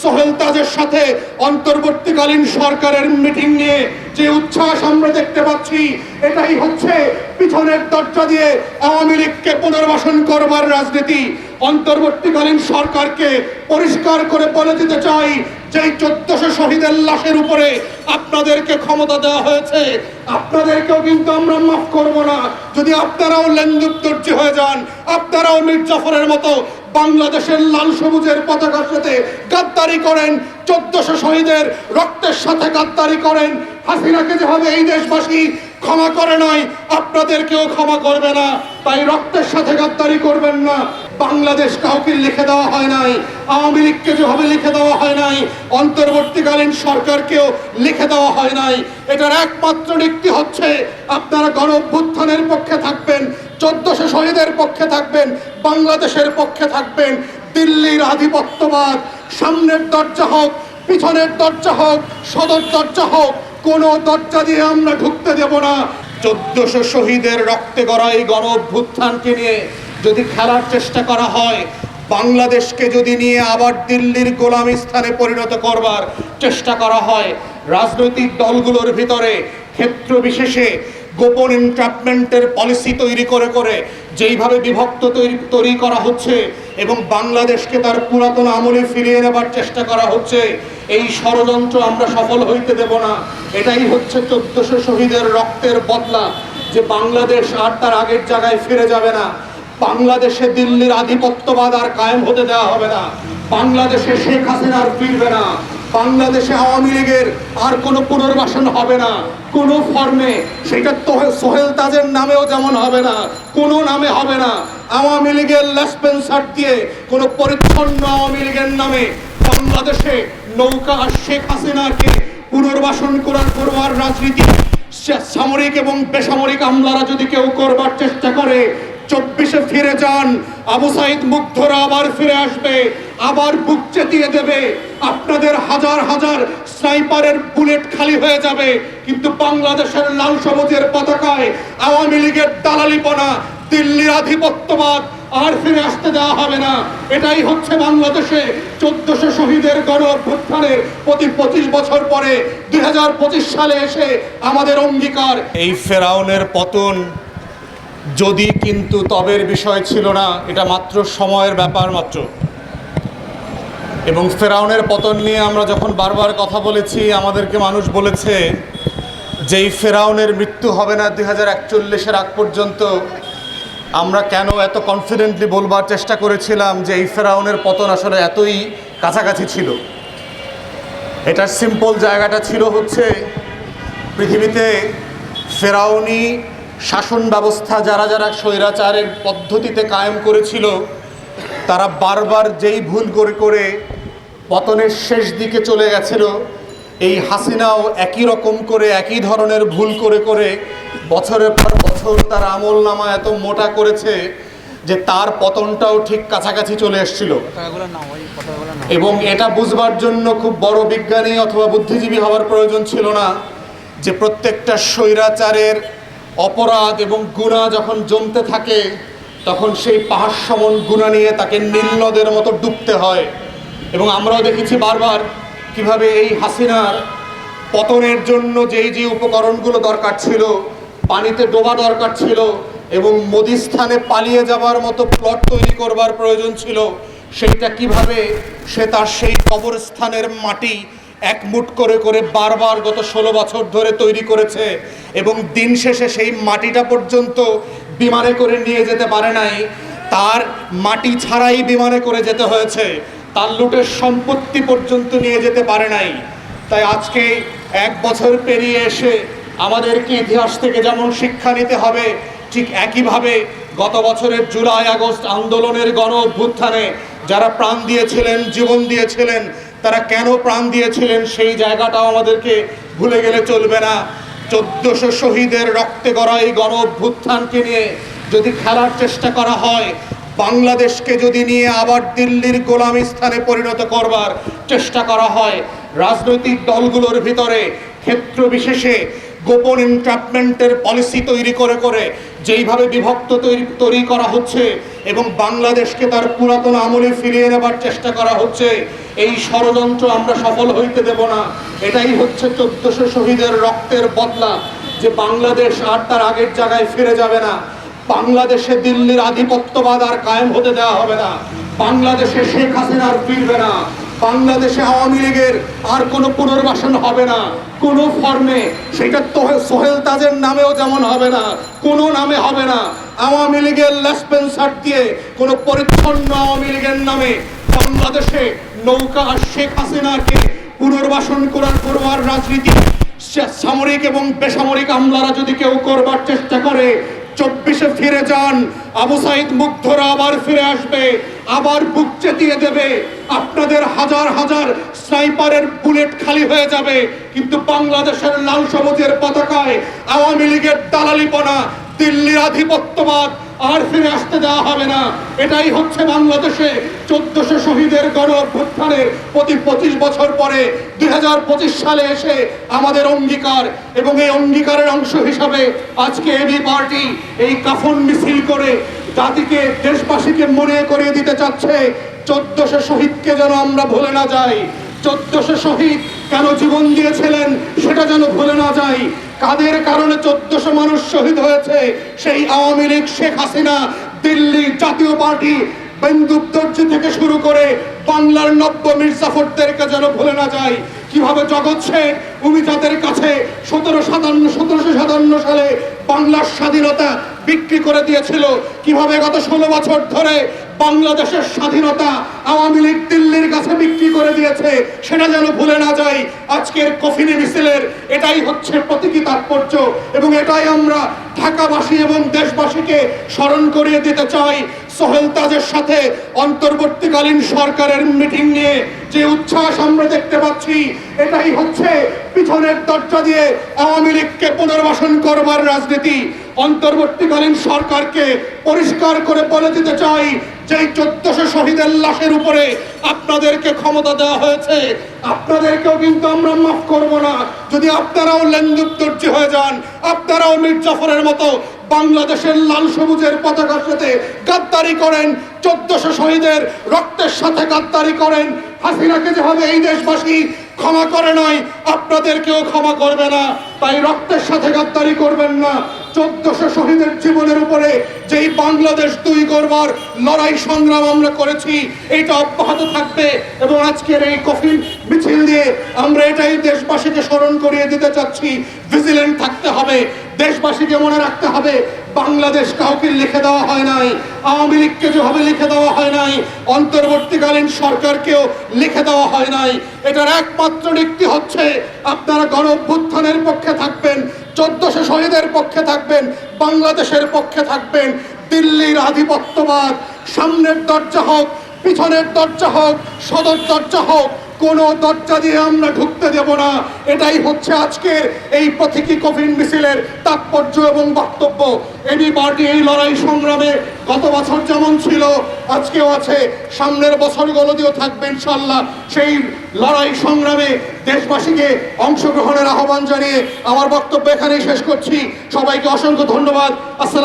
সোহেল তাজের সাথে অন্তর্বর্তীকালীন সরকারের মিটিং নিয়ে যে উচ্ছ্বাস আমরা দেখতে পাচ্ছি, এটাই হচ্ছে পিছনের দরজা দিয়ে আওয়ামী লীগকে পুনর্বাসন করবার রাজনীতি। অন্তর্বর্তীকালীন সরকারকে পরিষ্কার করে বলে দিতে চাই, যেই 1400 শহীদের লাশের উপরে আপনাদেরকে ক্ষমতা দেওয়া হয়েছে, আপনাদেরকেও কিন্তু আমরা মাফ করব না। যদি আপনারাও লেনদুপ্তর্জি হয়ে যান, আপনারাও মীর জাফরের মতো বাংলাদেশের লাল সবুজের পতাকার সাথে গাদ্দারি করেন, 1400 শহীদের রক্তের সাথে গাদ্দারি করেন, হাসিনাকে যেভাবে এই দেশবাসী ক্ষমা করে নাই, আপনাদেরকেও ক্ষমা করবে না। তাই রক্তের সাথে গাদ্দারি করবেন না। বাংলাদেশ কাউকে লিখে দেওয়া হয় নাই, আওয়ামী লীগকে যেভাবে লিখে দেওয়া হয় নাই, অন্তর্বর্তীকালীন সরকারকেও লিখে দেওয়া হয় নাই। এটার একমাত্র নীতি হচ্ছে আপনারা গণ অভ্যুত্থানের পক্ষে থাকবেন, 1400 শহীদের পক্ষে থাকবেন, বাংলাদেশের পক্ষে থাকবেন। দিল্লির আধিপত্যবাদ সামনের দরজা হোক, পিছনের দরজা হোক, সদর দরজা হোক, কোনো দরজা দিয়ে আমরা ঢুকতে দেব না। 1400 শহীদের রক্তে গড়া এই গণ অভ্যুত্থানকে নিয়ে যদি খেলার চেষ্টা করা হয়, বাংলাদেশকে যদি নিয়ে আবার দিল্লির গোলামি স্থানে পরিণত করবার চেষ্টা করা হয়, রাজনৈতিক দলগুলোর ভিতরে ক্ষেত্র বিশেষে গোপন এনট্র্যাপমেন্টের পলিসি তৈরি করে করে যেইভাবে বিভক্ত তৈরি করা হচ্ছে এবং বাংলাদেশকে তার পুরাতন আমলে ফিরিয়ে নেবার চেষ্টা করা হচ্ছে, এই ষড়যন্ত্র আমরা সফল হইতে দেব না। এটাই হচ্ছে 1400 শহীদের রক্তের বদলা, যে বাংলাদেশ আর তার আগের জায়গায় ফিরে যাবে না। বাংলাদেশে দিল্লির আধিপত্যবাদ আর কায়েম হতে দেওয়া হবে না। বাংলাদেশে শেখ হাসিনা আর ফিরবে না। বাংলাদেশে আওয়ামী লীগের আর কোনো পুনর্বাসন হবে না, কোনো ফর্মে। সেটা সোহেল তাজের নামেও যেমন হবে না, কোনো নামে হবে না। আওয়ামী লীগের লেসপেন্সার দিয়ে কোনো পরিচ্ছন্ন আওয়ামী লীগের নামে বাংলাদেশে নৌকা আর শেখ হাসিনাকে পুনর্বাসন করবার রাজনীতি সামরিক এবং বেসামরিক আমলারা যদি কেউ করবার চেষ্টা করে, 24-এ ফিরে যান, আবু সাইদ মুগ্ধরা আবার ফিরে আসবে, আবার বুক চেতিয়ে দেবে, আপনাদের হাজার হাজার স্নাইপারের বুলেট খালি হয়ে যাবে, কিন্তু বাংলাদেশের লাল সবুজের পতাকায় আওয়ামী লীগের দালালিপনা, দিল্লির আধিপত্যবাদ আর ফিরে আসতে দেওয়া হবে না। এটাই হচ্ছে বাংলাদেশে 1400 শহীদের গণ অভ্যুত্থানের প্রতি 25 বছর পরে 2025 সালে এসে আমাদের অঙ্গীকার। এই ফেরাউনের পতন যদি কিন্তু তবের বিষয় ছিল না, এটা মাত্র সময়ের ব্যাপার মাত্র। এবং ফেরাউনের পতন নিয়ে আমরা যখন বারবার কথা বলেছি, আমাদেরকে মানুষ বলেছে যে এই ফেরাউনের মৃত্যু হবে না 2041-এর আগ পর্যন্ত। আমরা কেন এত কনফিডেন্টলি বলবার চেষ্টা করেছিলাম যে এই ফেরাউনের পতন আসলে এতই কাছাকাছি ছিল? এটার সিম্পল জায়গাটা ছিল হচ্ছে, পৃথিবীতে ফেরাউনি শাসন ব্যবস্থা যারা যারা স্বৈরাচারের পদ্ধতিতে কায়েম করেছিল, তারা বারবার যেই ভুল করে করে পতনের শেষ দিকে চলে গেছিল, এই হাসিনাও একই রকম করে একই ধরনের ভুল করে করে বছরের পর বছর তার আমল নামা এত মোটা করেছে যে তার পতনটাও ঠিক কাছাকাছি চলে এসেছিল। এবং এটা বুঝবার জন্য খুব বড় বিজ্ঞানী অথবা বুদ্ধিজীবী হওয়ার প্রয়োজন ছিল না, যে প্রত্যেকটা স্বৈরাচারের অপরাধ এবং গুনাহ যখন জমতে থাকে, তখন সেই পাহাড় সমান গুনাহ নিয়ে তাকে নীল নদের মতো ডুবতে হয়। এবং আমরাও দেখেছি বারবার কিভাবে এই হাসিনার পতনের জন্য যেই যে উপকরণগুলো দরকার ছিল, পানিতে ডোবা দরকার ছিল এবং মোদিস্থানে পালিয়ে যাবার মতো প্লট তৈরি করবার প্রয়োজন ছিল, সেইটা কিভাবে সে তার সেই কবরস্থানের মাটি একমুট করে করে বারবার গত 16 বছর ধরে তৈরি করেছে এবং দিন শেষে সেই মাটিটা পর্যন্ত বিমানে করে নিয়ে যেতে পারে নাই, তার মাটি ছাড়াই বিমানে করে যেতে হয়েছে, তার লুটের সম্পত্তি পর্যন্ত নিয়ে যেতে পারে নাই। তাই আজকে 1 বছর পেরিয়ে এসে আমাদেরকে ইতিহাস থেকে যেমন শিক্ষা নিতে হবে, ঠিক একইভাবে গত বছরের জুলাই আগস্ট আন্দোলনের গণ অভ্যুত্থানে যারা প্রাণ দিয়েছিলেন, জীবন দিয়েছিলেন, তারা কেন প্রাণ দিয়েছিলেন সেই জায়গাটাও আমাদেরকে ভুলে গেলে চলবে না। 1400 শহীদের রক্তে গড়া এই গণ অভ্যুত্থানকে নিয়ে যদি খেলার চেষ্টা করা হয়, বাংলাদেশকে যদি নিয়ে আবার দিল্লির গোলামি স্থানে পরিণত করবার চেষ্টা করা হয়, রাজনৈতিক দলগুলোর ভিতরে ক্ষেত্র বিশেষে গোপন এনট্র্যাপমেন্টের পলিসি তৈরি করে করে যেইভাবে বিভক্ত তৈরি করা হচ্ছে এবং বাংলাদেশকে তার পুরাতন আমলে ফিরিয়ে নেবার চেষ্টা করা হচ্ছে, এই ষড়যন্ত্র আমরা সফল হইতে দেব না। এটাই হচ্ছে 1400 শহীদের রক্তের বদলা, যে বাংলাদেশ আর তার আগের জায়গায় ফিরে যাবে না। বাংলাদেশে দিল্লির আধিপত্যবাদ আর কায়েম হতে দেওয়া হবে না। বাংলাদেশে শেখ হাসিনা আর ফিরবে না। বাংলাদেশে আওয়ামী লীগের আর কোনো পুনর্বাসন হবে না কোনো ফর্মে। সেটা সোহেল তাজের নামেও যেমন হবে না, কোনো নামে হবে না। আওয়ামী লীগের লেসপেন্সার দিয়ে কোনো পরিচ্ছন্ন আওয়ামী লীগের নামে বাংলাদেশে নৌকা আর শেখ হাসিনাকে পুনর্বাসন করবার রাজনীতি সামরিক এবং বেসামরিক আমলারা যদি কেউ করবার চেষ্টা করে, 24-এ ফিরে যান, আবু সাইদ মুগ্ধরা আবার ফিরে আসবে, আবার বুক চেতিয়ে দেবে। আপনাদের হাজার হাজার স্নাইপারের বুলেট খালি হয়ে যাবে, কিন্তু বাংলাদেশের লাল সবুজের পতাকায় আওয়ামী লীগের দালালিপনা, দিল্লির আধিপত্যবাদ আর ফিরে আসতে দেওয়া হবে না। এটাই হচ্ছে বাংলাদেশে 1400 শহীদের গণ অভ্যুত্থানের প্রতি 25 বছর পরে 2025 সালে এসে আমাদের অঙ্গীকার, এবং এই অঙ্গীকারের অংশ হিসাবে আজকে এবি পার্টি এই কাফন মিছিল করে জাতিকে, দেশবাসীকে মনে করিয়ে দিতে চাচ্ছে 1400 শহীদকে যেন আমরা ভুলে না যাই। 1400 শহীদ কেন জীবন দিয়েছিলেন সেটা যেন ভুলে না যাই। কাদের কারণে 1400 মানুষ শহীদ হয়েছে, সেই আওয়ামী লীগ, শেখ হাসিনা, দিল্লি জাতীয় পার্টি, বন্দুকদর্জি থেকে শুরু করে বাংলার নব্য মির্জাফরদেরকে যেন ভুলে না যায়। কিভাবে জগৎ শেখ উমিজাদের কাছে 1757 সালে বাংলার স্বাধীনতা বিক্রি করে দিয়েছিল, কিভাবে গত 16 বছর ধরে বাংলাদেশের স্বাধীনতা আওয়ামী লীগ দিল্লির কাছে বিক্রি করে দিয়েছে, সেটা যেন ভুলে না যাই। আজকের কফিনে মিছিলের এটাই হচ্ছে প্রতীকী তাৎপর্য, এবং এটাই আমরা ঢাকাবাসী এবং দেশবাসীকে স্মরণ করিয়ে দিতে চাই। সোহেল তাজের সাথে অন্তর্বর্তীকালীন সরকারের মিটিং নিয়ে যে উচ্ছ্বাস আমরা দেখতে পাচ্ছি, এটাই হচ্ছে পিছনের দরজা দিয়ে আওয়ামী লীগকে পুনর্বাসন করবার রাজনীতি। অন্তর্বর্তীকালীন সরকারকে পরিষ্কার করে বলে দিতে চাই যে 1400 শহীদের লাশের উপরে আপনাদেরকে ক্ষমতা দেওয়া হয়েছে, আপনাদেরকেও কিন্তু আমরা মাফ করব না। যদি আপনারাও লেন্দুকদর্জি হয়ে যান, আপনারাও মির্জাফরের মতো বাংলাদেশের লাল সবুজের পতাকার সাথে গাদ্দারি করেন, 1400 শহীদের রক্তের সাথে গাদ্দারি করেন, হাসিনাকে যেভাবে এই দেশবাসী ক্ষমা করে নাই, আপনাদেরকেও ক্ষমা করবে না। তাই রক্তের সাথে গাদ্দারি করবেন না। 1400 শহীদের জীবনের উপরে যেই বাংলাদেশ তৈরি করবার লড়াই সংগ্রাম আমরা করেছি, এটা অব্যাহত থাকবে। এবং আজকের এই কফিন মিছিল দিয়ে আমরা এটাই দেশবাসীকে স্মরণ করিয়ে দিতে চাচ্ছি, ভিজিলেন্ট থাকতে হবে। দেশবাসীকে মনে রাখতে হবে, বাংলাদেশ কাউকে লিখে দেওয়া হয় নাই, আওয়ামী লীগকে যেভাবে লিখে দেওয়া হয় নাই, অন্তর্বর্তীকালীন সরকারকেও লিখে দেওয়া হয় নাই। এটার একমাত্র নীতি হচ্ছে আপনারা গণ অভ্যুত্থানের পক্ষে থাকবেন, 1400 শহীদের পক্ষে থাকবেন, বাংলাদেশের পক্ষে থাকবেন। দিল্লির আধিপত্যবাদ সামনের দরজা হোক, পিছনের দরজা হোক, সদর দরজা হোক, কোনো দরজা দিয়ে আমরা ঢুকতে দেব না। এটাই হচ্ছে আজকের এই প্রতীকী কফিন মিছিলের তাৎপর্য এবং বক্তব্য। এবি পার্টি এই লড়াই সংগ্রামে গত বছর যেমন ছিল, আজকেও আছে, সামনের বছরগুলোতেও থাকবে ইনশাল্লাহ। সেই লড়াই সংগ্রামে দেশবাসীকে অংশগ্রহণের আহ্বান জানিয়ে আমার বক্তব্য এখানেই শেষ করছি। সবাইকে অসংখ্য ধন্যবাদ। আসসালাম।